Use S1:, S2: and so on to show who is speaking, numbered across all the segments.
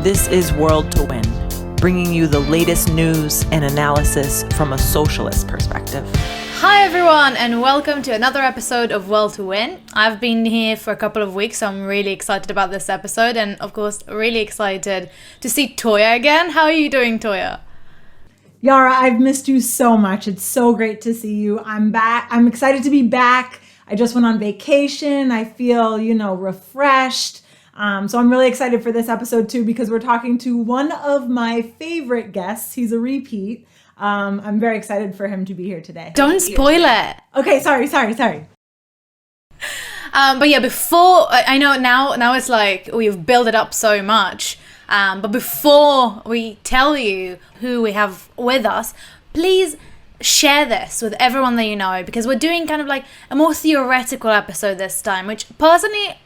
S1: This is World to Win, bringing you the latest news and analysis from a socialist perspective.
S2: Hi everyone, and welcome to another episode of World to Win. I've been here for a couple of weeks, so I'm really excited about this episode, and of course, really excited to see Toya again. How are you doing, Toya?
S3: Yara, I've missed you so much. It's so great to see you. I'm back. I'm excited to be back. I just went on vacation. I feel, refreshed. So I'm really excited for this episode too, because we're talking to one of my favorite guests. He's a repeat. I'm very excited for him to be here today.
S2: Don't spoil it.
S3: Okay, sorry.
S2: But yeah, before, I know now it's like we've built it up so much. But before we tell you who we have with us, please share this with everyone that you know, because we're doing kind of like a more theoretical episode this time, which personally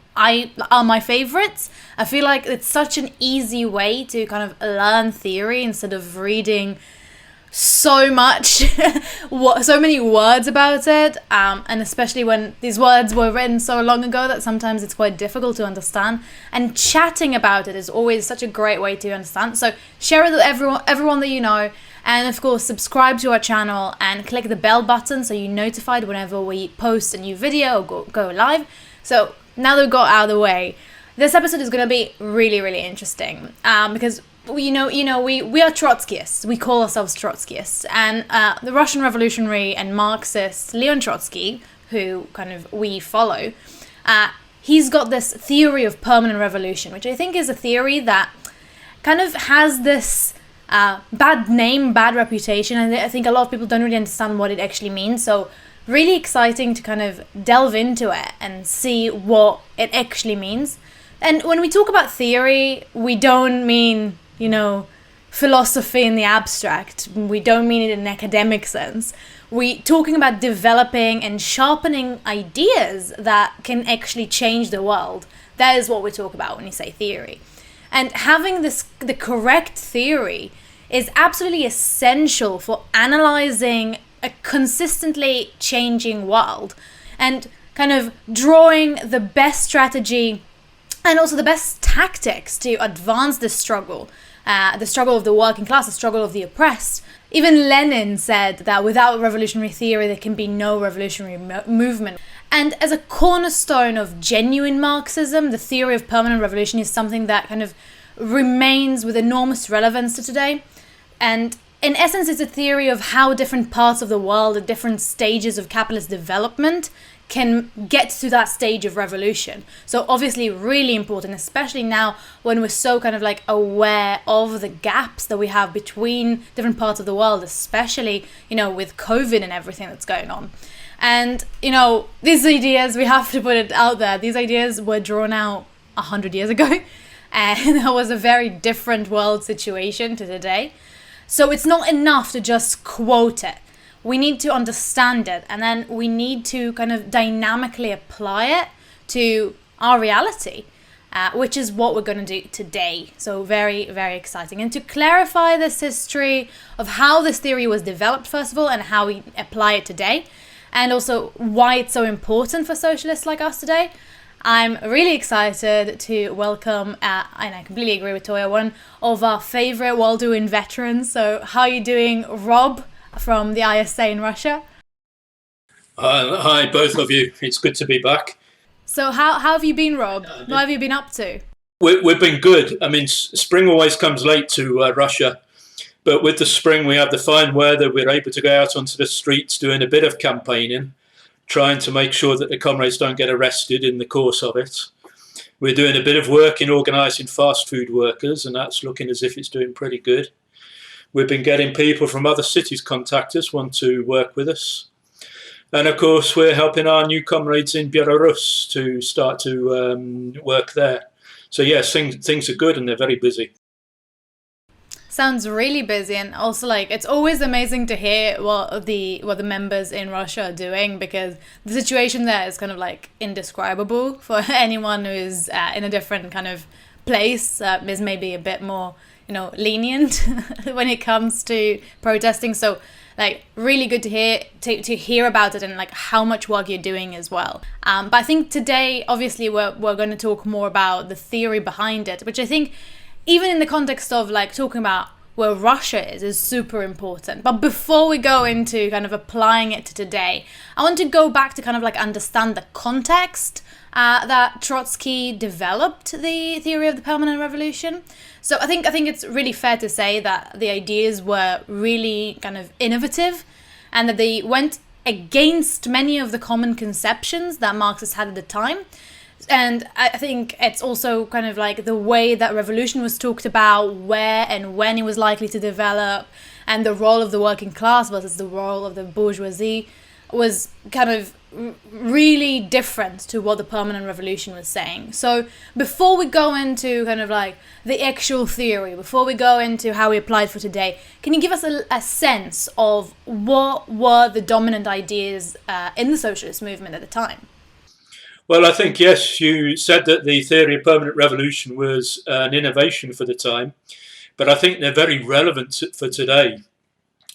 S2: are my favorites. I feel like it's such an easy way to kind of learn theory instead of reading so much, so many words about it, and especially when these words were written so long ago that sometimes it's quite difficult to understand, and chatting about it is always such a great way to understand. So share it with everyone that you know, and of course subscribe to our channel and click the bell button so you're notified whenever we post a new video or go live. So now that we've got out of the way, this episode is going to be really, really interesting, because we are Trotskyists. We call ourselves Trotskyists. And the Russian revolutionary and Marxist Leon Trotsky, who kind of we follow, he's got this theory of permanent revolution, which I think is a theory that kind of has this bad name, bad reputation. And I think a lot of people don't really understand what it actually means. So really exciting to kind of delve into it and see what it actually means. And when we talk about theory, we don't mean philosophy in the abstract. We don't mean it in an academic sense. We're talking about developing and sharpening ideas that can actually change the world. That is what we talk about when you say theory. And having the correct theory is absolutely essential for analyzing a consistently changing world and kind of drawing the best strategy and also the best tactics to advance the struggle of the working class, the struggle of the oppressed. Even Lenin said that without revolutionary theory, there can be no revolutionary movement. And as a cornerstone of genuine Marxism, the theory of permanent revolution is something that kind of remains with enormous relevance to today. And in essence, it's a theory of how different parts of the world at different stages of capitalist development can get to that stage of revolution. So obviously really important, especially now when we're so kind of like aware of the gaps that we have between different parts of the world, especially, with COVID and everything that's going on. And, these ideas, we have to put it out there, these ideas were drawn out 100 years ago, and that was a very different world situation to today. So it's not enough to just quote it. We need to understand it, and then we need to kind of dynamically apply it to our reality, which is what we're going to do today. So very, very exciting. And to clarify this history of how this theory was developed, first of all, and how we apply it today, and also why it's so important for socialists like us today, I'm really excited to welcome, and I completely agree with Toya, one of our favorite World to Win veterans. So how are you doing, Rob, from the ISA in Russia?
S4: Hi, both of you. It's good to be back.
S2: So how have you been, Rob? What have you been up to?
S4: We've been good. I mean, spring always comes late to Russia, but with the spring we have the fine weather. We're able to go out onto the streets doing a bit of campaigning, trying to make sure that the comrades don't get arrested in the course of it. We're doing a bit of work in organising fast food workers, and that's looking as if it's doing pretty good. We've been getting people from other cities contact us, want to work with us. And of course, we're helping our new comrades in Belarus to start to work there. So yes, things are good and they're very busy.
S2: Sounds really busy, and also it's always amazing to hear what the members in Russia are doing, because the situation there is kind of indescribable for anyone who is in a different kind of place, is maybe a bit more lenient when it comes to protesting. So really good to hear about it, and how much work you're doing as well. But I think today, obviously, we're going to talk more about the theory behind it, which I think even in the context of like talking about where Russia is super important. But before we go into kind of applying it to today, I want to go back to kind of like understand the context that Trotsky developed the theory of the permanent revolution. So I think it's really fair to say that the ideas were really kind of innovative, and that they went against many of the common conceptions that Marxists had at the time. And I think it's also kind of like the way that revolution was talked about, where and when it was likely to develop, and the role of the working class versus the role of the bourgeoisie was kind of really different to what the permanent revolution was saying. So before we go into kind of like the actual theory, before we go into how we applied for today, can you give us a sense of what were the dominant ideas in the socialist movement at the time?
S4: Well, I think, yes, you said that the theory of permanent revolution was an innovation for the time, but I think they're very relevant for today.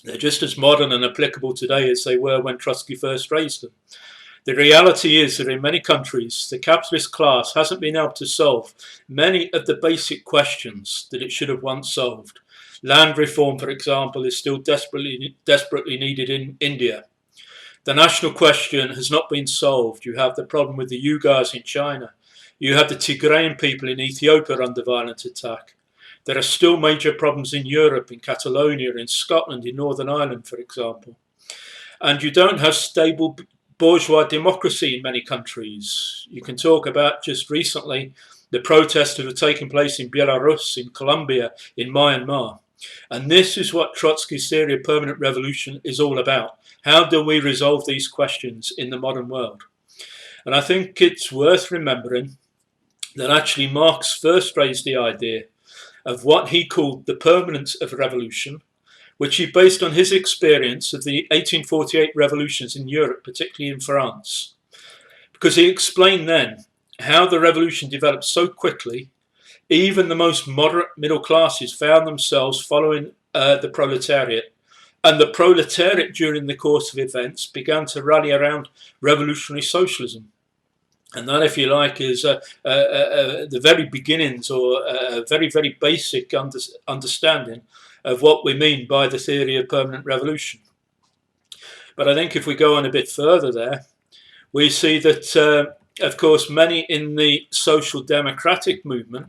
S4: They're just as modern and applicable today as they were when Trotsky first raised them. The reality is that in many countries, the capitalist class hasn't been able to solve many of the basic questions that it should have once solved. Land reform, for example, is still desperately needed in India. The national question has not been solved. You have the problem with the Uyghurs in China. You have the Tigrayan people in Ethiopia under violent attack. There are still major problems in Europe, in Catalonia, in Scotland, in Northern Ireland, for example. And you don't have stable bourgeois democracy in many countries. You can talk about just recently the protests that have taken place in Belarus, in Colombia, in Myanmar. And this is what Trotsky's theory of permanent revolution is all about. How do we resolve these questions in the modern world? And I think it's worth remembering that actually Marx first raised the idea of what he called the permanence of revolution, which he based on his experience of the 1848 revolutions in Europe, particularly in France. Because he explained then how the revolution developed so quickly, even the most moderate middle classes found themselves following the proletariat. And the proletariat, during the course of events, began to rally around revolutionary socialism. And that, if you like, is the very beginnings, or a very, very basic understanding of what we mean by the theory of permanent revolution. But I think if we go on a bit further there, we see that, of course, many in the social democratic movement,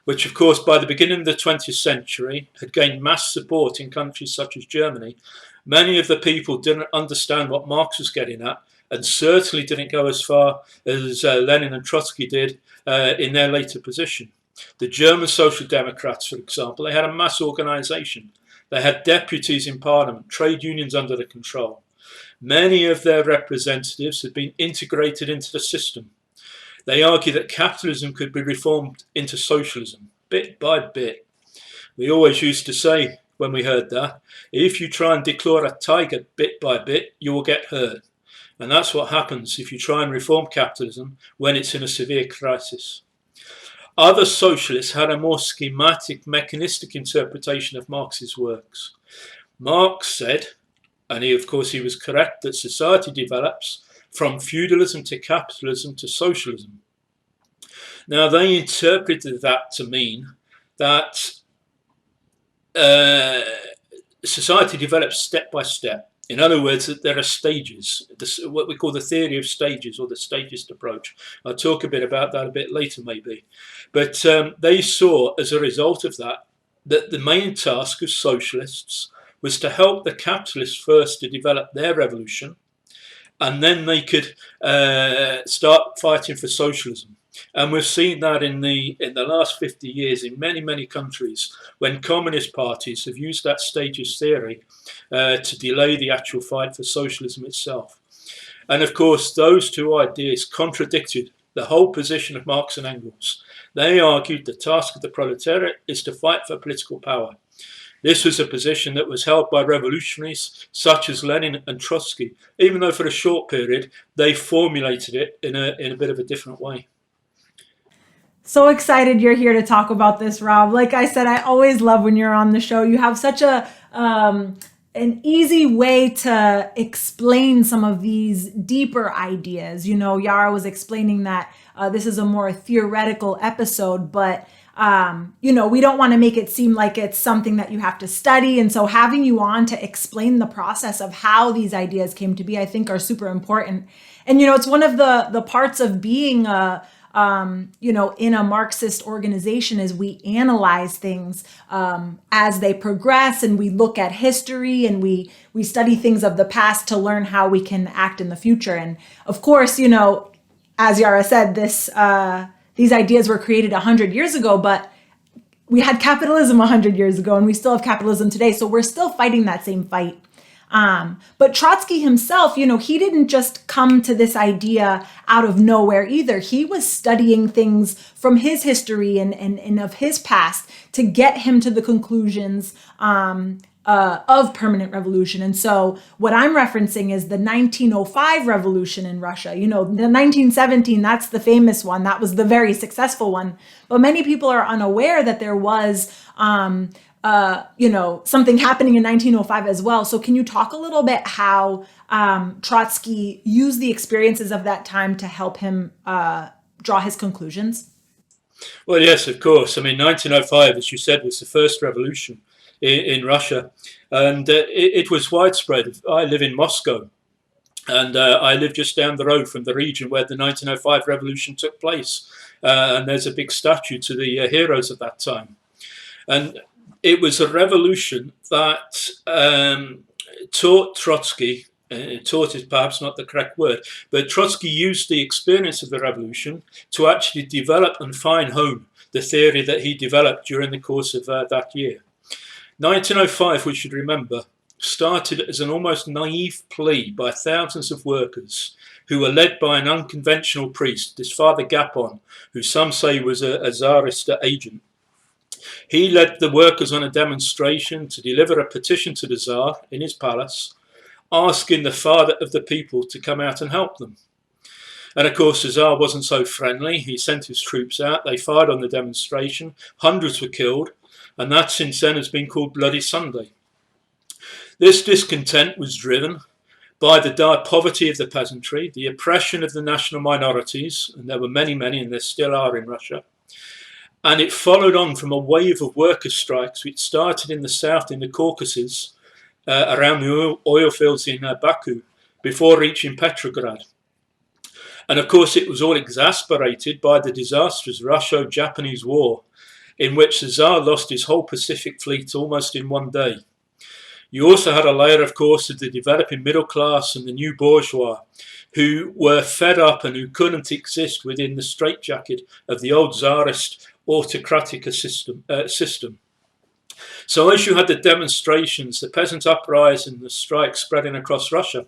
S4: which, of course, by the beginning of the 20th century had gained mass support in countries such as Germany, many of the people didn't understand what Marx was getting at, and certainly didn't go as far as Lenin and Trotsky did in their later position. The German Social Democrats, for example, they had a mass organisation. They had deputies in parliament, trade unions under their control. Many of their representatives had been integrated into the system. They argued that capitalism could be reformed into socialism, bit by bit. We always used to say, when we heard that, if you try and declare a tiger bit by bit, you will get hurt. And that's what happens if you try and reform capitalism when it's in a severe crisis. Other socialists had a more schematic, mechanistic interpretation of Marx's works. Marx said, and of course he was correct, that society develops from feudalism to capitalism to socialism. Now, they interpreted that to mean that society develops step by step. In other words, that there are stages, what we call the theory of stages, or the stagist approach. I'll talk a bit about that a bit later, maybe. But they saw, as a result of that, that the main task of socialists was to help the capitalists first to develop their revolution, and then they could start fighting for socialism. And we've seen that in the last 50 years in many, many countries, when communist parties have used that stages theory to delay the actual fight for socialism itself. And of course, those two ideas contradicted the whole position of Marx and Engels. They argued the task of the proletariat is to fight for political power. This was a position that was held by revolutionaries such as Lenin and Trotsky, even though for a short period they formulated it in a bit of a different way.
S3: So excited you're here to talk about this, Rob. Like I said, I always love when you're on the show. You have such an easy way to explain some of these deeper ideas. You know, Yara was explaining that this is a more theoretical episode, but we don't want to make it seem like it's something that you have to study. And so having you on to explain the process of how these ideas came to be, I think are super important. And, it's one of the parts of being in a Marxist organization is we analyze things as they progress, and we look at history, and we study things of the past to learn how we can act in the future. And of course, as Yara said, these ideas were created 100 years ago, but we had capitalism 100 years ago, and we still have capitalism today. So we're still fighting that same fight. But Trotsky himself, he didn't just come to this idea out of nowhere either. He was studying things from his history and of his past to get him to the conclusions of permanent revolution. And so what I'm referencing is the 1905 revolution in Russia. The 1917, that's the famous one. That was the very successful one. But many people are unaware that there was something happening in 1905 as well. So can you talk a little bit how Trotsky used the experiences of that time to help him draw his conclusions?
S4: Well, yes, of course. 1905, as you said, was the first revolution in Russia, and it was widespread. I live in Moscow, and I live just down the road from the region where the 1905 revolution took place, and there's a big statue to the heroes of that time. And it was a revolution that taught Trotsky, taught is perhaps not the correct word, but Trotsky used the experience of the revolution to actually develop and fine hone the theory that he developed during the course of that year. 1905, we should remember, started as an almost naive plea by thousands of workers who were led by an unconventional priest, this Father Gapon, who some say was a Tsarist agent. He led the workers on a demonstration to deliver a petition to the Tsar in his palace, asking the father of the people to come out and help them. And of course, the Tsar wasn't so friendly. He sent his troops out. They fired on the demonstration. Hundreds were killed. And that since then has been called Bloody Sunday. This discontent was driven by the dire poverty of the peasantry, the oppression of the national minorities, and there were many, and there still are in Russia. And it followed on from a wave of workers' strikes, which started in the south, in the Caucasus, around the oil fields in Baku, before reaching Petrograd. And of course, it was all exasperated by the disastrous Russo-Japanese War, in which the Tsar lost his whole Pacific fleet almost in one day. You also had a layer, of course, of the developing middle class and the new bourgeois, who were fed up and who couldn't exist within the straitjacket of the old Tsarist autocratic system. So as you had the demonstrations, the peasant uprising, the strikes spreading across Russia,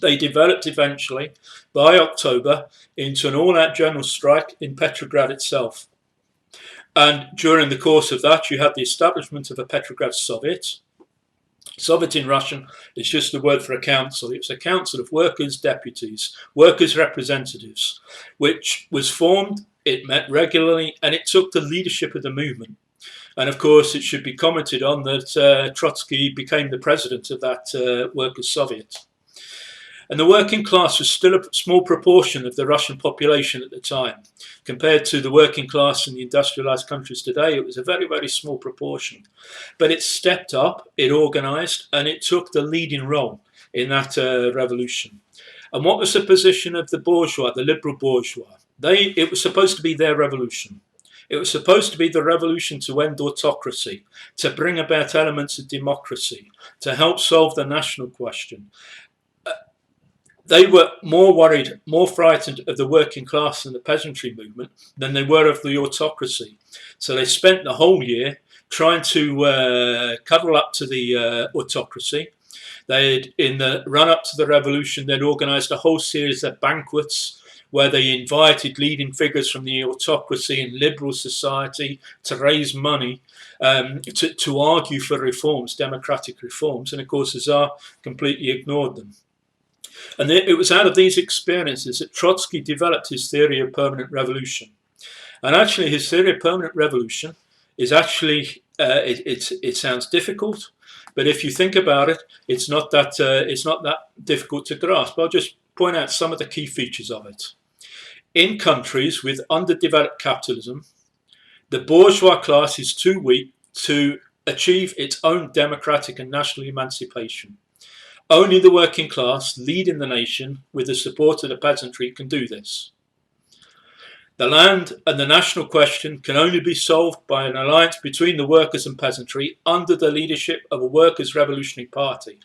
S4: they developed eventually, by October, into an all-out general strike in Petrograd itself. And during the course of that, you had the establishment of a Petrograd Soviet. Soviet in Russian is just the word for a council. It's a council of workers' deputies, workers' representatives, which was formed, it met regularly, and it took the leadership of the movement. And of course, it should be commented on that Trotsky became the president of that workers' Soviet. And the working class was still a small proportion of the Russian population at the time. Compared to the working class in the industrialized countries today, it was a very, very small proportion. But it stepped up, it organized, and it took the leading role in that revolution. And what was the position of the bourgeois, the liberal bourgeois? It was supposed to be their revolution. It was supposed to be the revolution to end autocracy, to bring about elements of democracy, to help solve the national question. They were more worried, more frightened of the working class and the peasantry movement than they were of the autocracy. So they spent the whole year trying to cuddle up to the autocracy. In the run-up to the revolution, they'd organised a whole series of banquets where they invited leading figures from the autocracy and liberal society to raise money to argue for reforms, democratic reforms. And of course, the Tsar completely ignored them. And it was out of these experiences that Trotsky developed his theory of permanent revolution. And actually, his theory of permanent revolution is actually, it sounds difficult, but if you think about it, it's not that difficult to grasp. I'll just point out some of the key features of it. In countries with underdeveloped capitalism, The bourgeois class is too weak to achieve its own democratic and national emancipation. Only the working class, leading the nation with the support of the peasantry, can do this. The land and the national question can only be solved by an alliance between the workers and peasantry under the leadership of a workers' revolutionary party,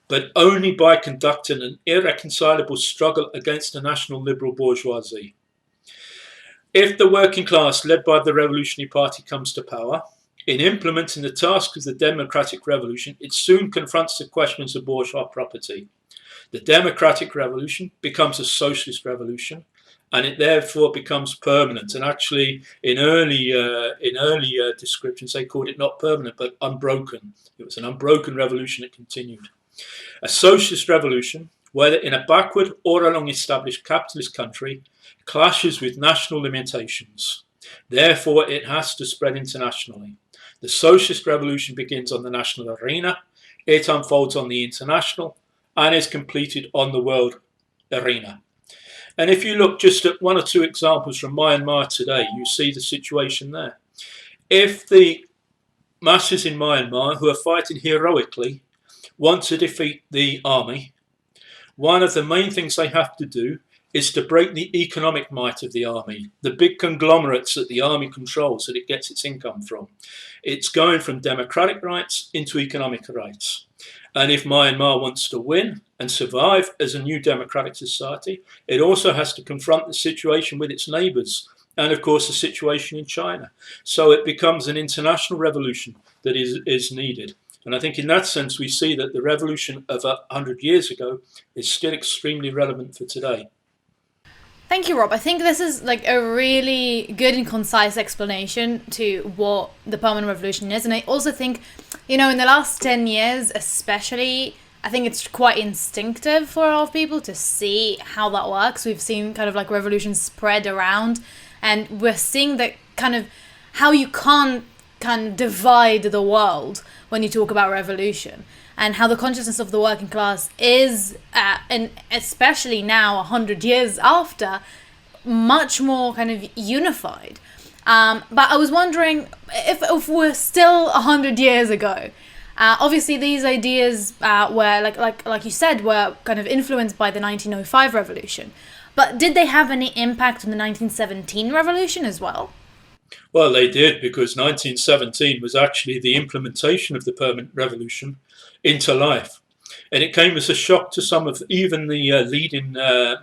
S4: but only by conducting an irreconcilable struggle against the national liberal bourgeoisie. If the working class, led by the Revolutionary Party, comes to power, in implementing the task of the democratic revolution, it soon confronts the questions of bourgeois property. The democratic revolution becomes a socialist revolution, and it therefore becomes permanent. And actually, in earlier descriptions, they called it not permanent, but unbroken. It was an unbroken revolution that continued. A socialist revolution, whether in a backward or a long-established capitalist country, clashes with national limitations. Therefore, it has to spread internationally. The socialist revolution begins on the national arena, it unfolds on the international, and is completed on the world arena. And if you look just at one or two examples from Myanmar today, you see the situation there. If the masses in Myanmar who are fighting heroically want to defeat the army, one of the main things they have to do is to break the economic might of the army, the big conglomerates that the army controls, that it gets its income from. It's going from democratic rights into economic rights. And if Myanmar wants to win and survive as a new democratic society, it also has to confront the situation with its neighbours and, of course, the situation in China. So it becomes an international revolution that is needed. And I think in that sense, we see that the revolution of 100 years ago is still extremely relevant for today.
S2: Thank you, Rob. I think this is like a really good and concise explanation to what the permanent revolution is. And I also think, in the last 10 years, especially, I think it's quite instinctive for a lot of people to see how that works. We've seen kind of like revolutions spread around, and we're seeing that kind of how you can't kind of divide the world when you talk about revolution, and how the consciousness of the working class is, and especially now 100 years after, much more kind of unified. But I was wondering if we're still 100 years ago. Obviously, these ideas were, like you said, were kind of influenced by the 1905 revolution. But did they have any impact on the 1917 revolution as well?
S4: Well, they did, because 1917 was actually the implementation of the permanent revolution into life. And it came as a shock to some of even the leading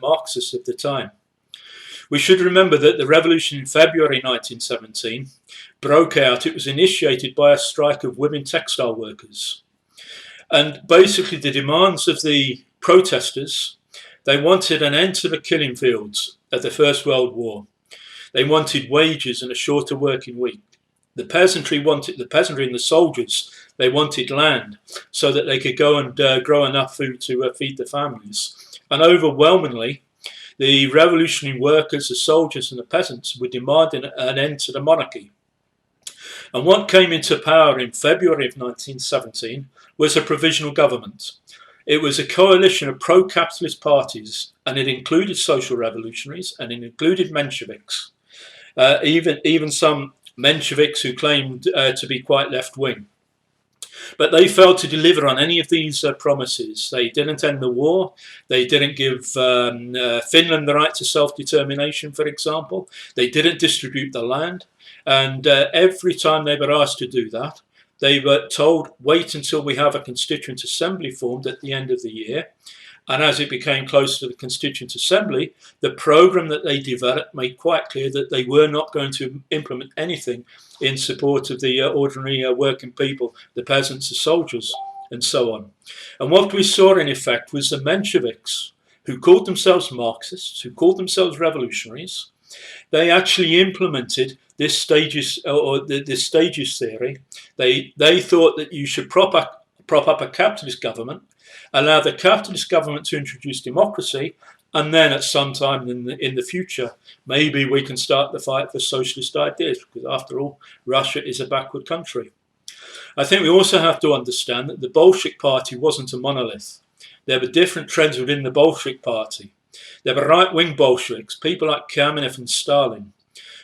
S4: Marxists of the time. We should remember that the revolution in February 1917 broke out. It was initiated by a strike of women textile workers. And basically the demands of the protesters, they wanted an end to the killing fields of the First World War. They wanted wages and a shorter working week. The peasantry and the soldiers, they wanted land so that they could go and grow enough food to feed their families. And overwhelmingly, the revolutionary workers, the soldiers and the peasants were demanding an end to the monarchy. And what came into power in February of 1917 was a provisional government. It was a coalition of pro-capitalist parties, and it included social revolutionaries and it included Mensheviks, even some Mensheviks who claimed to be quite left-wing. But they failed to deliver on any of these promises. They didn't end the war. They didn't give Finland the right to self-determination, for example. They didn't distribute the land. And every time they were asked to do that, they were told, wait until we have a constituent assembly formed at the end of the year. And as it became close to the Constituent Assembly, the programme that they developed made quite clear that they were not going to implement anything in support of the ordinary working people, the peasants, the soldiers, and so on. And what we saw in effect was the Mensheviks, who called themselves Marxists, who called themselves revolutionaries, they actually implemented this stages theory. They thought that you should prop up a capitalist government, allow the capitalist government to introduce democracy, and then at some time in the future, maybe we can start the fight for socialist ideas, because after all, Russia is a backward country. I think we also have to understand that the Bolshevik party wasn't a monolith. There were different trends within the Bolshevik party. There were right-wing Bolsheviks, people like Kamenev and Stalin,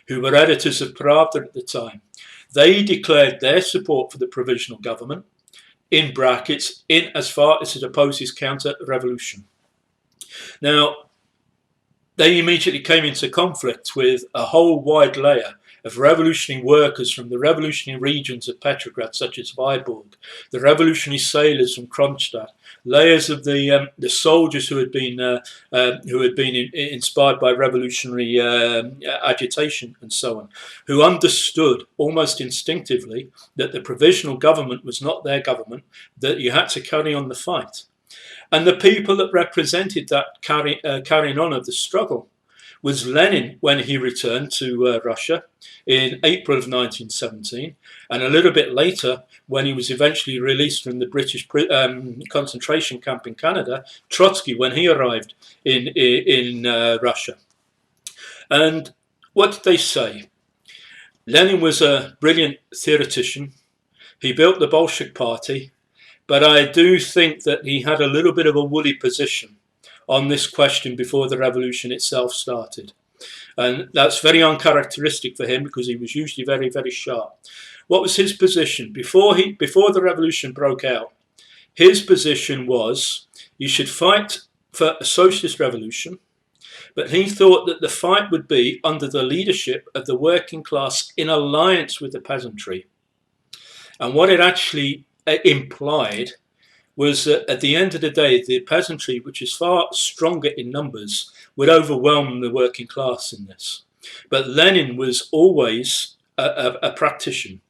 S4: who were editors of Pravda at the time, they declared their support for the Provisional Government, in brackets, in as far as it opposes counter-revolution. Now, they immediately came into conflict with a whole wide layer of revolutionary workers from the revolutionary regions of Petrograd, such as Vyborg, the revolutionary sailors from Kronstadt, layers of the soldiers who had been inspired by revolutionary agitation and so on, who understood almost instinctively that the provisional government was not their government, that you had to carry on the fight. And the people that represented that carrying on of the struggle was Lenin when he returned to Russia in April of 1917, and a little bit later when he was eventually released from the British concentration camp in Canada, Trotsky when he arrived in Russia. And what did they say? Lenin was a brilliant theoretician. He built the Bolshevik Party, but I do think that he had a little bit of a woolly position on this question before the revolution itself started. And that's very uncharacteristic for him because he was usually very, very sharp. What was his position? Before the revolution broke out, his position was you should fight for a socialist revolution, but he thought that the fight would be under the leadership of the working class in alliance with the peasantry. And what it actually implied was that at the end of the day, the peasantry, which is far stronger in numbers, would overwhelm the working class in this. But Lenin was always a practician.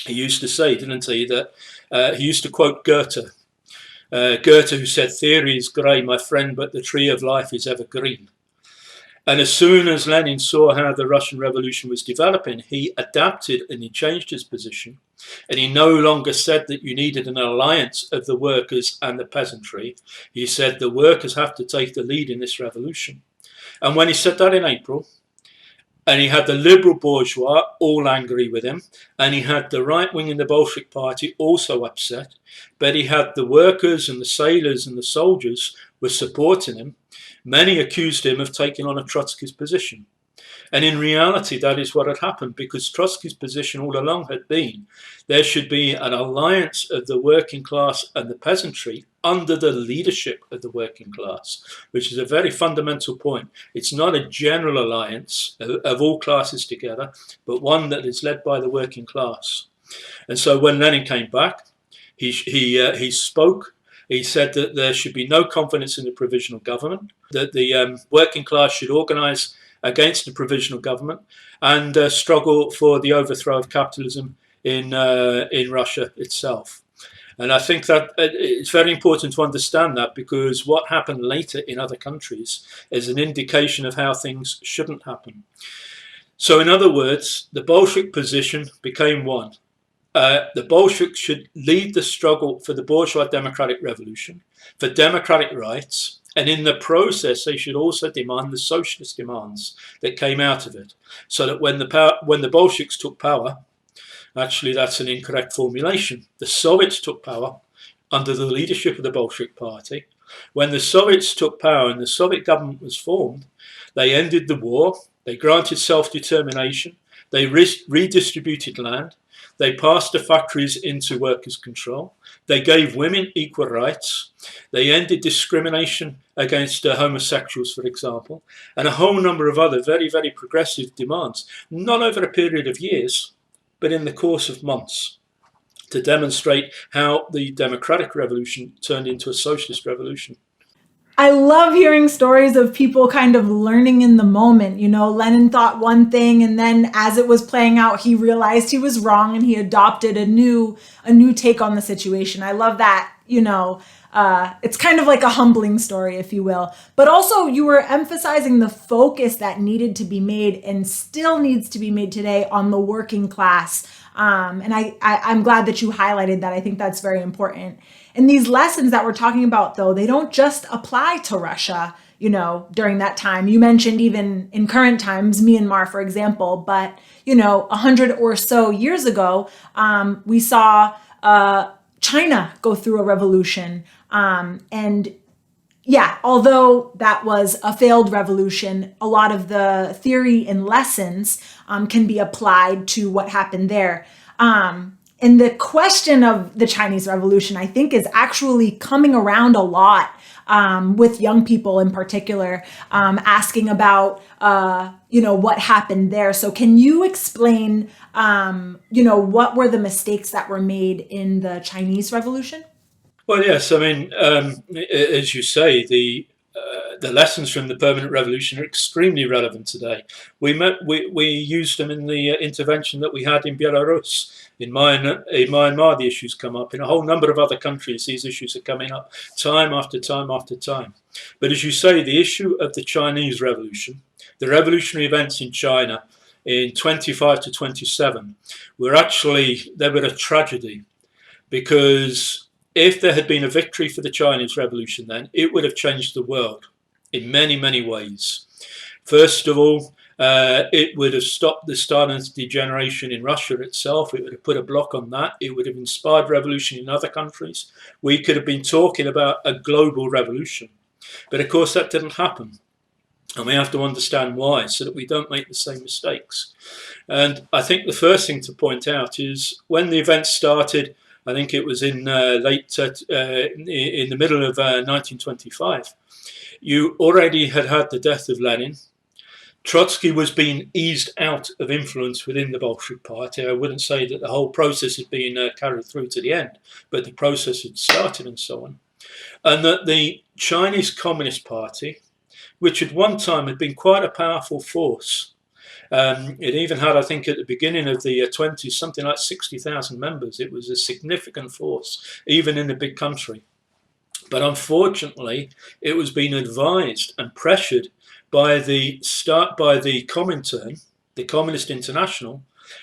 S4: He used to say, didn't he, that he used to quote Goethe. Goethe, who said, "Theory is grey, my friend, but the tree of life is ever green." And as soon as Lenin saw how the Russian Revolution was developing, he adapted and he changed his position. And he no longer said that you needed an alliance of the workers and the peasantry. He said the workers have to take the lead in this revolution. And when he said that in April, and he had the liberal bourgeois all angry with him, and he had the right wing in the Bolshevik Party also upset, but he had the workers and the sailors and the soldiers were supporting him. Many accused him of taking on a Trotsky's position. And in reality, that is what had happened, because Trotsky's position all along had been there should be an alliance of the working class and the peasantry under the leadership of the working class, which is a very fundamental point. It's not a general alliance of all classes together, but one that is led by the working class. And so when Lenin came back, he spoke. He said that there should be no confidence in the provisional government, that the working class should organise against the provisional government and struggle for the overthrow of capitalism in Russia itself. And I think that it's very important to understand that, because what happened later in other countries is an indication of how things shouldn't happen. So in other words, the Bolshevik position became one. The Bolsheviks should lead the struggle for the bourgeois democratic revolution, for democratic rights, and in the process they should also demand the socialist demands that came out of it. So that when the Bolsheviks took power, actually that's an incorrect formulation, the Soviets took power under the leadership of the Bolshevik Party. When the Soviets took power and the Soviet government was formed, they ended the war, they granted self-determination, they redistributed land, they passed the factories into workers' control. They gave women equal rights. They ended discrimination against homosexuals, for example, and a whole number of other very, very progressive demands, not over a period of years, but in the course of months, to demonstrate how the democratic revolution turned into a socialist revolution.
S3: I love hearing stories of people kind of learning in the moment. You know, Lenin thought one thing, and then as it was playing out, he realized he was wrong and he adopted a new take on the situation. I love that, you know, it's kind of like a humbling story, if you will. But also you were emphasizing the focus that needed to be made and still needs to be made today on the working class. And I'm glad that you highlighted that. I think that's very important. And these lessons that we're talking about, though, they don't just apply to Russia, you know, during that time. You mentioned even in current times, Myanmar, for example, but, you know, 100 or so years ago, we saw China go through a revolution. And yeah, although that was a failed revolution, a lot of the theory and lessons can be applied to what happened there. And the question of the Chinese Revolution, I think, is actually coming around a lot with young people in particular, asking about, what happened there. So can you explain, what were the mistakes that were made in the Chinese Revolution?
S4: Well, yes. I mean, as you say, the lessons from the permanent revolution are extremely relevant today. We used them in the intervention that we had in Belarus, in Myanmar. The issues come up in a whole number of other countries. These issues are coming up time after time after time. But as you say, the issue of the Chinese Revolution, the revolutionary events in China in 25 to 27, were a tragedy, because if there had been a victory for the Chinese Revolution then, it would have changed the world in many, many ways. First of all, it would have stopped the Stalinist degeneration in Russia itself. It would have put a block on that. It would have inspired revolution in other countries. We could have been talking about a global revolution. But of course, that didn't happen. And we have to understand why, so that we don't make the same mistakes. And I think the first thing to point out is when the events started, I think it was in in the middle of 1925. You already had the death of Lenin. Trotsky was being eased out of influence within the Bolshevik Party. I wouldn't say that the whole process had been carried through to the end, but the process had started and so on. And that the Chinese Communist Party, which at one time had been quite a powerful force, it even had, I think, at the beginning of the 20s, something like 60,000 members. It was a significant force, even in a big country. But unfortunately, it was being advised and pressured by the Comintern, the Communist International,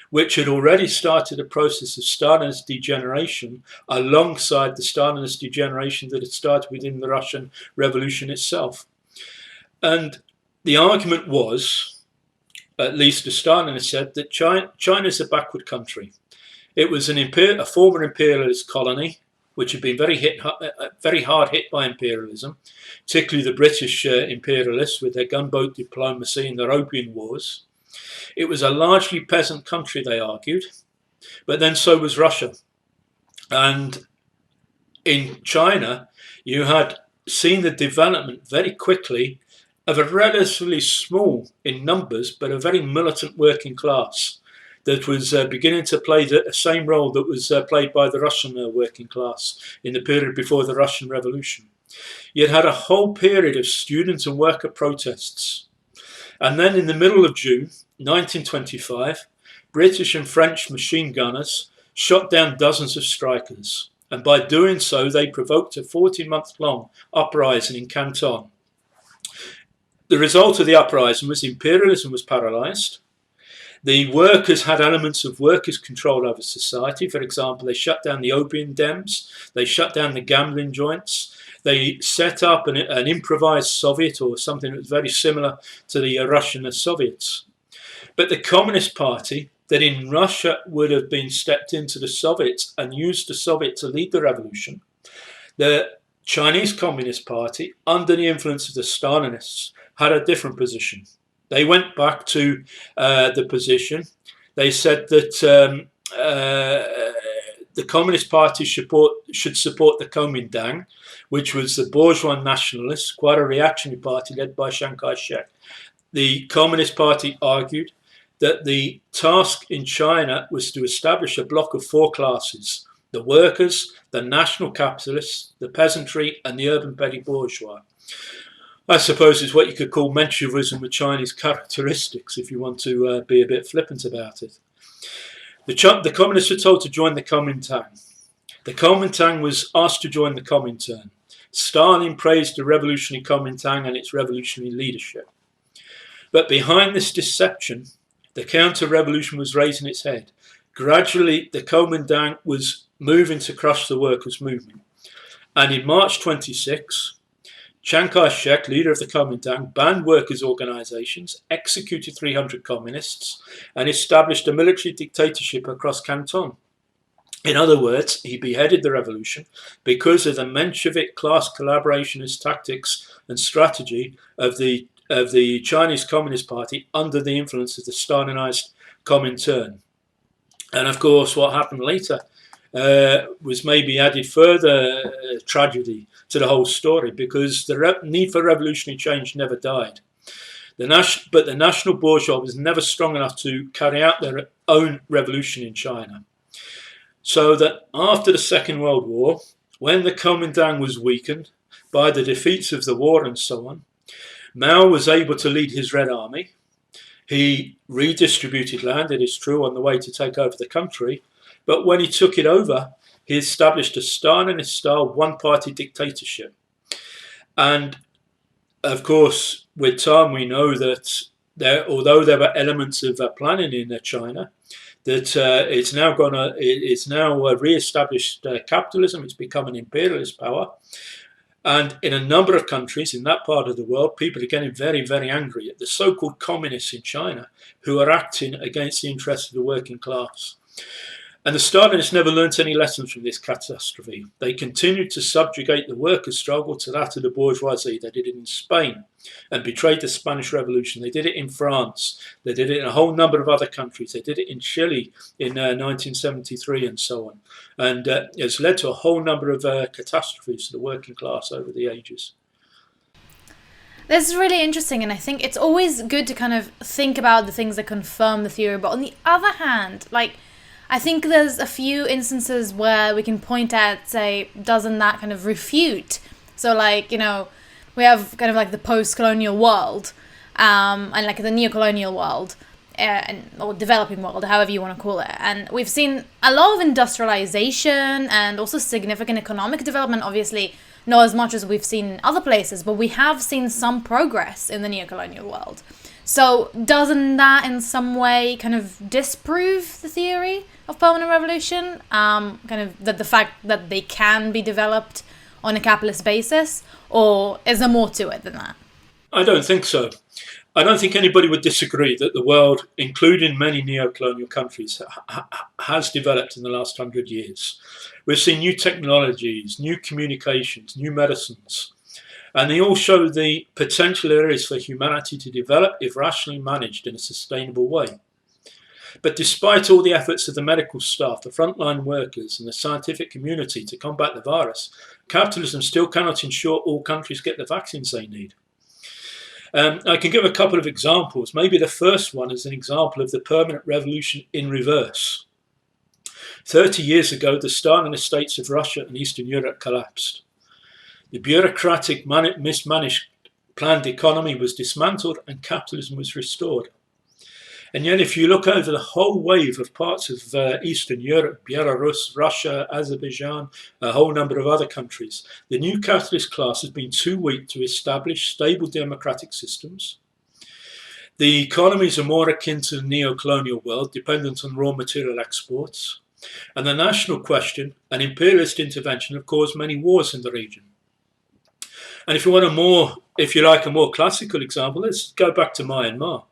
S4: which had already started a process of Stalinist degeneration alongside the Stalinist degeneration that had started within the Russian Revolution itself. And the argument was, at least the Stalinists said, that China is a backward country. It was a former imperialist colony, which had been very hard hit by imperialism, particularly the British imperialists with their gunboat diplomacy and their opium wars. It was a largely peasant country, they argued, but then so was Russia. And in China, you had seen the development very quickly of a relatively small in numbers, but a very militant working class that was beginning to play the same role that was played by the Russian working class in the period before the Russian Revolution. You'd had a whole period of student and worker protests. And then in the middle of June 1925, British and French machine gunners shot down dozens of strikers. And by doing so, they provoked a 40-month-long uprising in Canton. The result of the uprising was imperialism was paralysed. The workers had elements of workers' control over society. For example, they shut down the opium dens. They shut down the gambling joints. They set up an improvised Soviet, or something that was very similar to the Russian Soviets. But the Communist Party, that in Russia would have been stepped into the Soviets and used the Soviet to lead the revolution, the Chinese Communist Party, under the influence of the Stalinists, had a different position. They went back to the position. They said that the Communist Party should support the Kuomintang, which was the bourgeois nationalists, quite a reactionary party led by Chiang Kai-shek. The Communist Party argued that the task in China was to establish a bloc of four classes: the workers, the national capitalists, the peasantry, and the urban petty bourgeois. I suppose it's what you could call Menchevism with Chinese characteristics, if you want to be a bit flippant about it. The communists were told to join the Kuomintang. The Kuomintang was asked to join the Comintern. Stalin praised the revolutionary Kuomintang and its revolutionary leadership. But behind this deception, the counter-revolution was raising its head. Gradually, the Kuomintang was moving to crush the workers' movement. And in March 26, Chiang Kai-shek, leader of the Kuomintang, banned workers' organizations, executed 300 communists, and established a military dictatorship across Canton. In other words, he beheaded the revolution because of the Menshevik class collaborationist tactics and strategy of the Chinese Communist Party under the influence of the Stalinized Comintern. And of course, what happened later was maybe added further tragedy to the whole story, because the need for revolutionary change never died. But the national bourgeois was never strong enough to carry out their own revolution in China. So that after the Second World War, when the Kuomintang was weakened by the defeats of the war and so on, Mao was able to lead his Red Army. He redistributed land, it is true, on the way to take over the country. But when he took it over, he established a Stalinist-style one-party dictatorship. And of course, with time, we know that although there were elements of planning in China, that it's now re-established capitalism. It's become an imperialist power. And in a number of countries in that part of the world, people are getting very, very angry at the so-called communists in China who are acting against the interests of the working class. And the Stalinists never learnt any lessons from this catastrophe. They continued to subjugate the workers' struggle to that of the bourgeoisie. They did it in Spain and betrayed the Spanish Revolution. They did it in France. They did it in a whole number of other countries. They did it in Chile in 1973 and so on. And it's led to a whole number of catastrophes to the working class over the ages.
S2: This is really interesting, and I think it's always good to kind of think about the things that confirm the theory. But on the other hand, I think there's a few instances where we can point at, say, doesn't that kind of refute? So, we have kind of the post-colonial world, and the neo-colonial world, or developing world, however you want to call it. And we've seen a lot of industrialization and also significant economic development, obviously not as much as we've seen in other places, but we have seen some progress in the neo-colonial world. So doesn't that in some way kind of disprove the theory of permanent revolution? That the fact that they can be developed on a capitalist basis? Or is there more to it than that?
S4: I don't think so. I don't think anybody would disagree that the world, including many neo-colonial countries, has developed in the last 100 years. We've seen new technologies, new communications, new medicines. And they all show the potential there is for humanity to develop if rationally managed in a sustainable way. But despite all the efforts of the medical staff, the frontline workers and the scientific community to combat the virus, capitalism still cannot ensure all countries get the vaccines they need. I can give a couple of examples. Maybe the first one is an example of the permanent revolution in reverse. 30 years ago, the Stalinist states of Russia and Eastern Europe collapsed. The bureaucratic, mismanaged, planned economy was dismantled and capitalism was restored. And yet, if you look over the whole wave of parts of Eastern Europe, Belarus, Russia, Azerbaijan, a whole number of other countries, the new capitalist class has been too weak to establish stable democratic systems. The economies are more akin to the neo-colonial world, dependent on raw material exports. And the national question and imperialist intervention have caused many wars in the region. And if you want a more classical example, let's go back to Myanmar,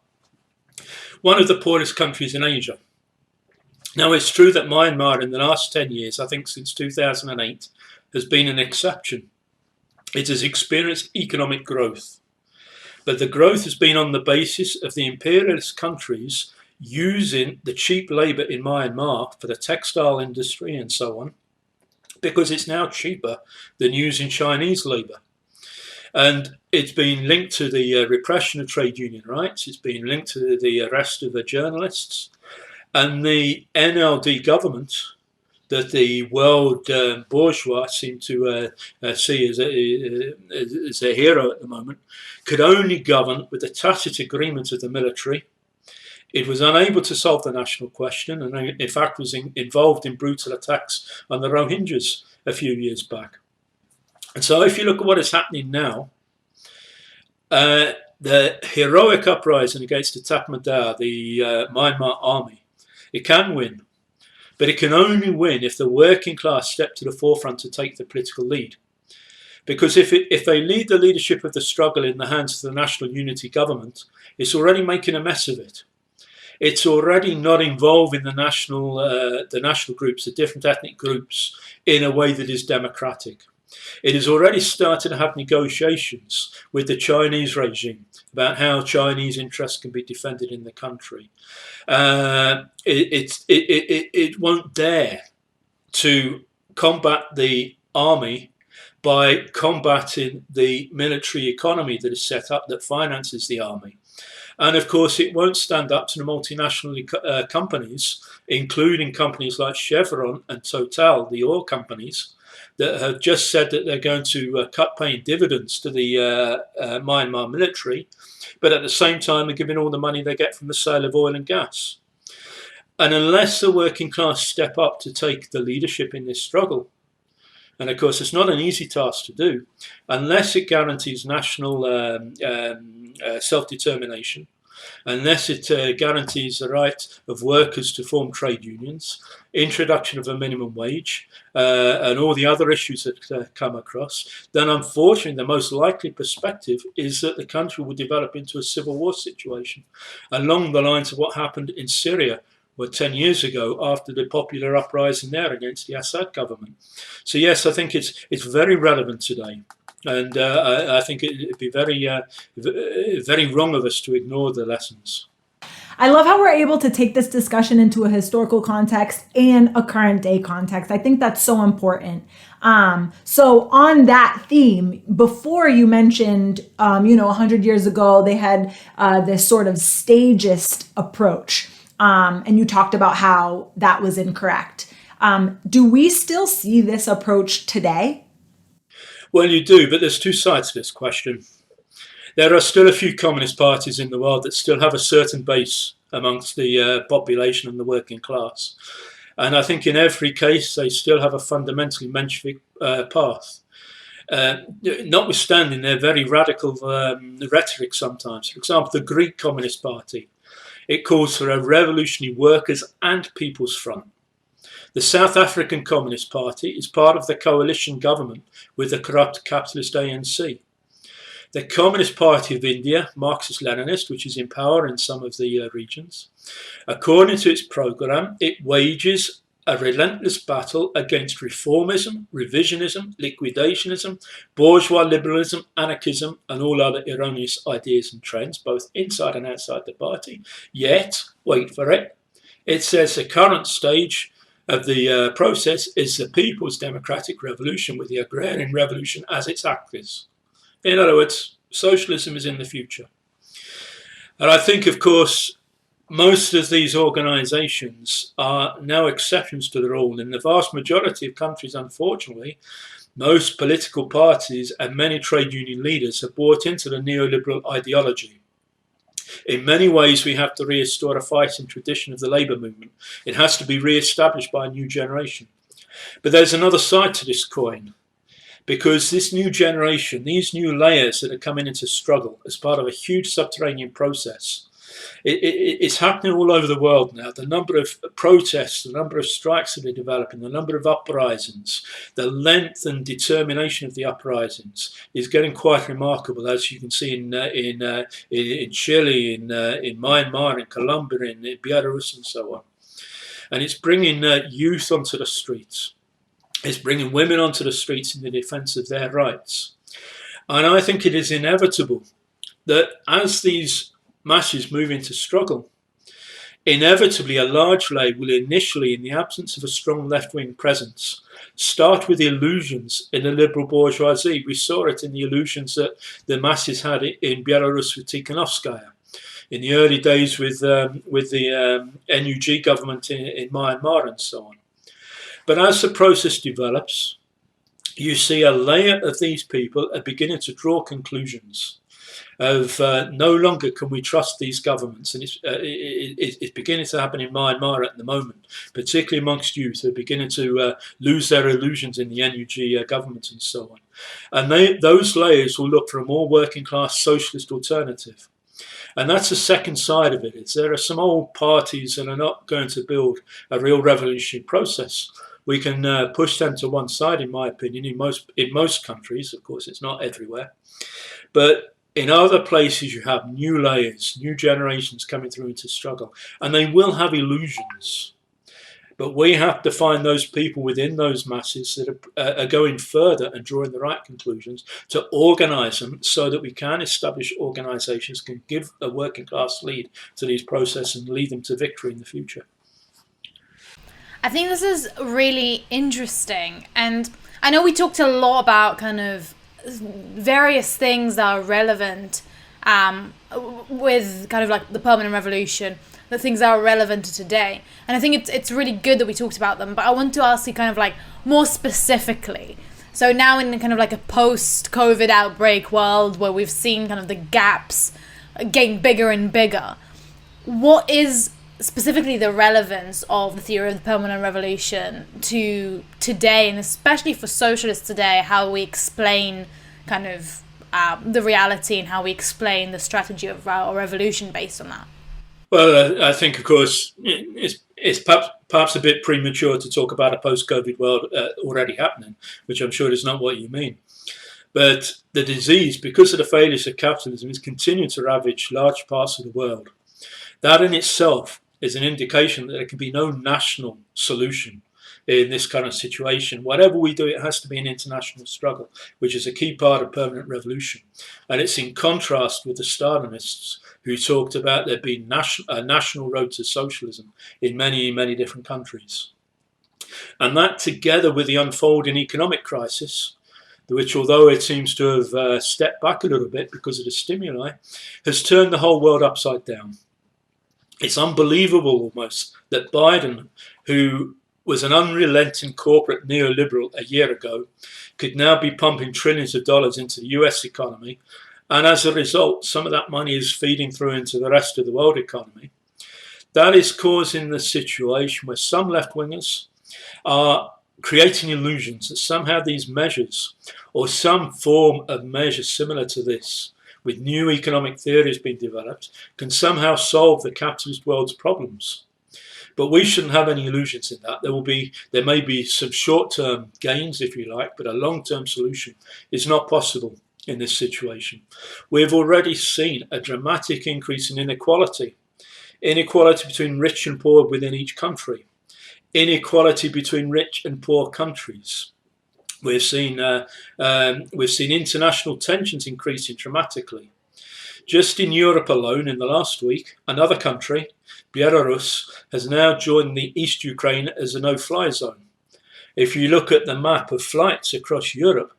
S4: one of the poorest countries in Asia. Now, it's true that Myanmar in the last 10 years, I think since 2008, has been an exception. It has experienced economic growth. But the growth has been on the basis of the imperialist countries using the cheap labour in Myanmar for the textile industry and so on, because it's now cheaper than using Chinese labour. And it's been linked to the repression of trade union rights. It's been linked to the arrest of the journalists. And the NLD government, that the world bourgeois seem to see as a hero at the moment, could only govern with the tacit agreement of the military. It was unable to solve the national question, and in fact was involved in brutal attacks on the Rohingyas a few years back. And so if you look at what is happening now, the heroic uprising against the Tatmadaw, the Myanmar army, it can win. But it can only win if the working class step to the forefront to take the political lead. Because if they lead the leadership of the struggle in the hands of the National Unity Government, it's already making a mess of it. It's already not involving the national groups, the different ethnic groups, in a way that is democratic. It has already started to have negotiations with the Chinese regime about how Chinese interests can be defended in the country. It won't dare to combat the army by combating the military economy that is set up that finances the army. And of course, it won't stand up to the multinational companies, including companies like Chevron and Total, the oil companies, that have just said that they're going to cut paying dividends to the Myanmar military, but at the same time are giving all the money they get from the sale of oil and gas. And unless the working class step up to take the leadership in this struggle, and of course it's not an easy task to do, unless it guarantees national self-determination, unless it guarantees the right of workers to form trade unions, introduction of a minimum wage, and all the other issues that come across, then unfortunately the most likely perspective is that the country will develop into a civil war situation, along the lines of what happened in Syria 10 years ago after the popular uprising there against the Assad government. So yes, I think it's very relevant today. And I think it'd be very wrong of us to ignore the lessons.
S3: I love how we're able to take this discussion into a historical context and a current day context. I think that's so important. So on that theme, before you mentioned, 100 years ago, they had this sort of stagist approach. And you talked about how that was incorrect. Do we still see this approach today?
S4: Well, you do, but there's two sides to this question. There are still a few communist parties in the world that still have a certain base amongst the population and the working class. And I think in every case, they still have a fundamentally Menshevik path. Notwithstanding their very radical rhetoric sometimes. For example, the Greek Communist Party, it calls for a revolutionary workers' and people's front. The South African Communist Party is part of the coalition government with the corrupt capitalist ANC. The Communist Party of India, Marxist-Leninist, which is in power in some of the regions, according to its program, it wages a relentless battle against reformism, revisionism, liquidationism, bourgeois liberalism, anarchism, and all other erroneous ideas and trends, both inside and outside the party. Yet, wait for it, it says the current stage of the process is the People's Democratic Revolution with the Agrarian Revolution as its axis. In other words, socialism is in the future. And I think, of course, most of these organizations are no exceptions to the rule. In the vast majority of countries, unfortunately, most political parties and many trade union leaders have bought into the neoliberal ideology. In many ways, we have to restore a fighting tradition of the labour movement. It has to be re-established by a new generation. But there's another side to this coin, because this new generation, these new layers that are coming into struggle as part of a huge subterranean process, it's happening all over the world now. The number of protests, the number of strikes that are developing, the number of uprisings, the length and determination of the uprisings is getting quite remarkable, as you can see in Chile, in Myanmar, in Colombia, in Belarus, and so on. And it's bringing youth onto the streets. It's bringing women onto the streets in the defence of their rights. And I think it is inevitable that as these masses move into struggle, inevitably a large layer will initially, in the absence of a strong left-wing presence, start with illusions in the liberal bourgeoisie. We saw it in the illusions that the masses had in Belarus with Tikhanovskaya, in the early days with the NUG government in Myanmar and so on. But as the process develops, you see a layer of these people are beginning to draw conclusions of no longer can we trust these governments. And it's beginning to happen in Myanmar at the moment, particularly amongst youth who are beginning to lose their illusions in the NUG government and so on. And those layers will look for a more working class socialist alternative. And that's the second side of it. There are some old parties that are not going to build a real revolutionary process. We can push them to one side, in my opinion, in most countries. Of course, it's not everywhere. But In other places, you have new layers, new generations coming through into struggle, and they will have illusions. But we have to find those people within those masses that are going further and drawing the right conclusions to organise them so that we can establish organisations can give a working class lead to these processes and lead them to victory in the future.
S2: I think this is really interesting. And I know we talked a lot about kind of various things that are relevant with kind of like the permanent revolution, the things that are relevant to today. And I think it's really good that we talked about them, but I want to ask you kind of like more specifically. So now in kind of like a post-COVID outbreak world where we've seen kind of the gaps getting bigger and bigger, what is specifically the relevance of the theory of the permanent revolution to today, and especially for socialists today, how we explain kind of the reality and how we explain the strategy of our revolution based on that?
S4: Well, I think, of course, it's perhaps a bit premature to talk about a post-COVID world already happening, which I'm sure is not what you mean. But the disease, because of the failures of capitalism, is continuing to ravage large parts of the world. That in itself is an indication that there can be no national solution in this kind of situation. Whatever we do, it has to be an international struggle, which is a key part of permanent revolution. And it's in contrast with the Stalinists, who talked about there being a national road to socialism in many, many different countries. And that, together with the unfolding economic crisis, which, although it seems to have stepped back a little bit because of the stimuli, has turned the whole world upside down. It's unbelievable almost that Biden, who was an unrelenting corporate neoliberal a year ago, could now be pumping trillions of dollars into the US economy. And as a result, some of that money is feeding through into the rest of the world economy. That is causing the situation where some left-wingers are creating illusions that somehow these measures, or some form of measure similar to this, with new economic theories being developed, can somehow solve the capitalist world's problems. But we shouldn't have any illusions in that. There may be some short-term gains, if you like, but a long-term solution is not possible in this situation. We've already seen a dramatic increase in inequality between rich and poor within each country, inequality between rich and poor countries. We've seen international tensions increasing dramatically. Just in Europe alone, in the last week, another country, Belarus, has now joined the East Ukraine as a no-fly zone. If you look at the map of flights across Europe,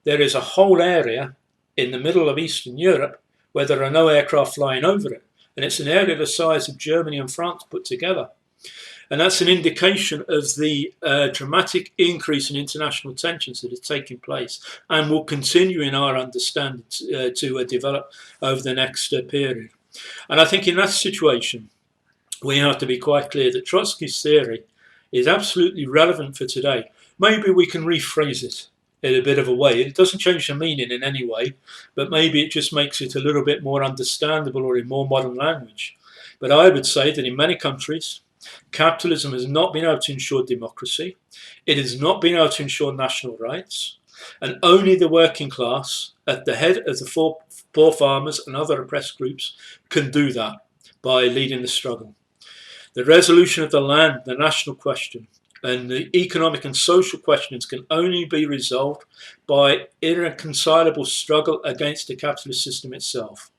S4: there is a whole area in the middle of Eastern Europe where there are no aircraft flying over it. And it's an area the size of Germany and France put together. And that's an indication of the dramatic increase in international tensions that is taking place and will continue in our understanding to develop over the next period. And I think in that situation, we have to be quite clear that Trotsky's theory is absolutely relevant for today. Maybe we can rephrase it in a bit of a way. It doesn't change the meaning in any way, but maybe it just makes it a little bit more understandable or in more modern language. But I would say that in many countries, capitalism has not been able to ensure democracy. It has not been able to ensure national rights. And only the working class, at the head of the poor farmers and other oppressed groups, can do that by leading the struggle. The resolution of the land, the national question, and the economic and social questions can only be resolved by irreconcilable struggle against the capitalist system itself.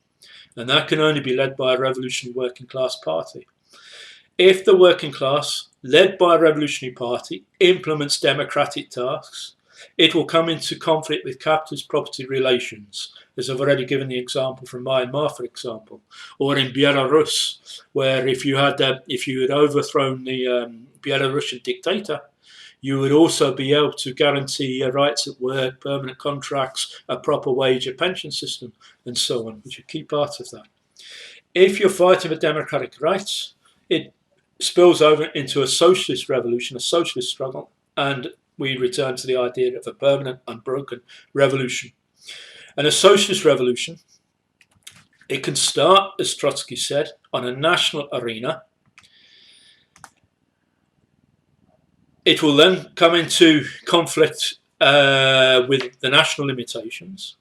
S4: And that can only be led by a revolutionary working class party. If the working class, led by a revolutionary party, implements democratic tasks, it will come into conflict with capitalist property relations, as I've already given the example from Myanmar, for example, or in Belarus, where if you had overthrown the Belarusian dictator, you would also be able to guarantee rights at work, permanent contracts, a proper wage, a pension system, and so on, which are key parts of that. If you're fighting for democratic rights, it spills over into a socialist revolution, a socialist struggle, and we return to the idea of a permanent, unbroken revolution. And a socialist revolution, it can start, as Trotsky said, on a national arena. It will then come into conflict with the national limitations.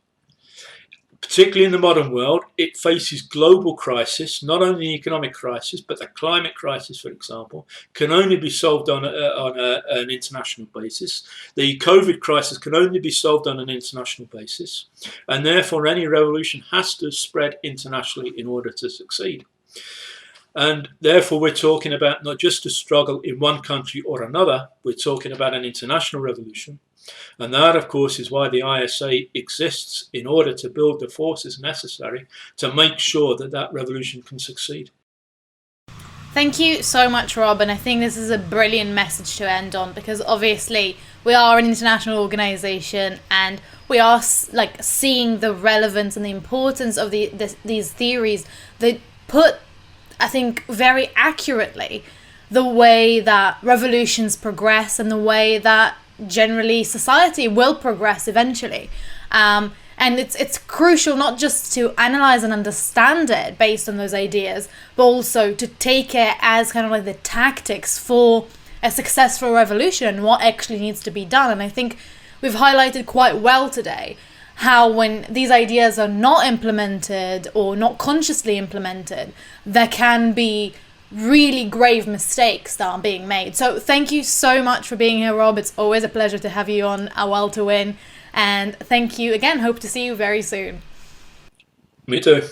S4: particularly in the modern world, it faces global crisis, not only the economic crisis, but the climate crisis, for example, can only be solved on an international basis. The COVID crisis can only be solved on an international basis. And therefore, any revolution has to spread internationally in order to succeed. And therefore, we're talking about not just a struggle in one country or another, we're talking about an international revolution. And that, of course, is why the ISA exists, in order to build the forces necessary to make sure that that revolution can succeed.
S2: Thank you so much, Rob, and I think this is a brilliant message to end on, because obviously we are an international organisation and we are seeing the relevance and the importance of these theories that put, I think, very accurately the way that revolutions progress and the way that generally society will progress eventually. And it's crucial not just to analyze and understand it based on those ideas, but also to take it as kind of like the tactics for a successful revolution and what actually needs to be done. And I think we've highlighted quite well today how when these ideas are not implemented or not consciously implemented, there can be really grave mistakes that are being made. So thank you so much for being here, Rob. It's always a pleasure to have you on A Well to Win. And thank you again. Hope to see you very soon.
S4: Me too.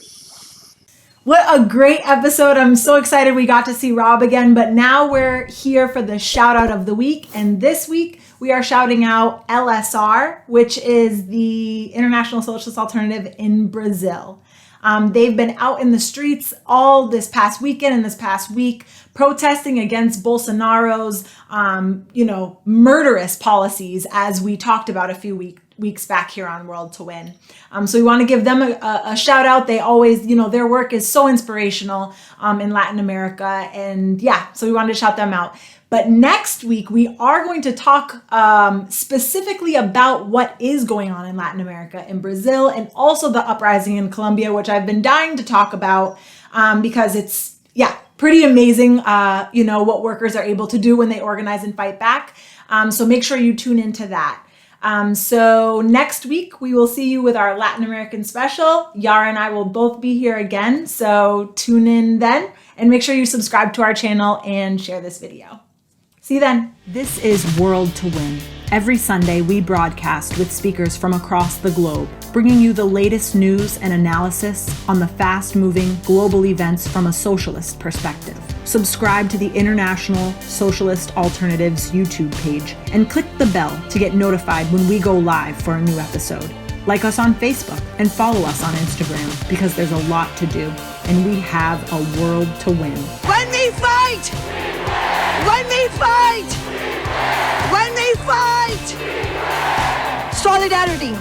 S3: What a great episode. I'm so excited we got to see Rob again, but now we're here for the shout out of the week. And this week we are shouting out LSR, which is the International Socialist Alternative in Brazil. They've been out in the streets all this past weekend and this past week protesting against Bolsonaro's, murderous policies, as we talked about a few weeks back here on World to Win. So we want to give them a shout out. They always, their work is so inspirational in Latin America. And yeah, so we wanted to shout them out. But next week, we are going to talk specifically about what is going on in Latin America, in Brazil, and also the uprising in Colombia, which I've been dying to talk about because it's, pretty amazing, what workers are able to do when they organize and fight back. So make sure you tune into that. So next week, we will see you with our Latin American special. Yara and I will both be here again. So tune in then and make sure you subscribe to our channel and share this video. See you then.
S1: This is World to Win. Every Sunday, we broadcast with speakers from across the globe, bringing you the latest news and analysis on the fast-moving global events from a socialist perspective. Subscribe to the International Socialist Alternatives YouTube page and click the bell to get notified when we go live for a new episode. Like us on Facebook and follow us on Instagram, because there's a lot to do and we have a world to win.
S5: When we fight! When we fight! When we fight! Solidarity!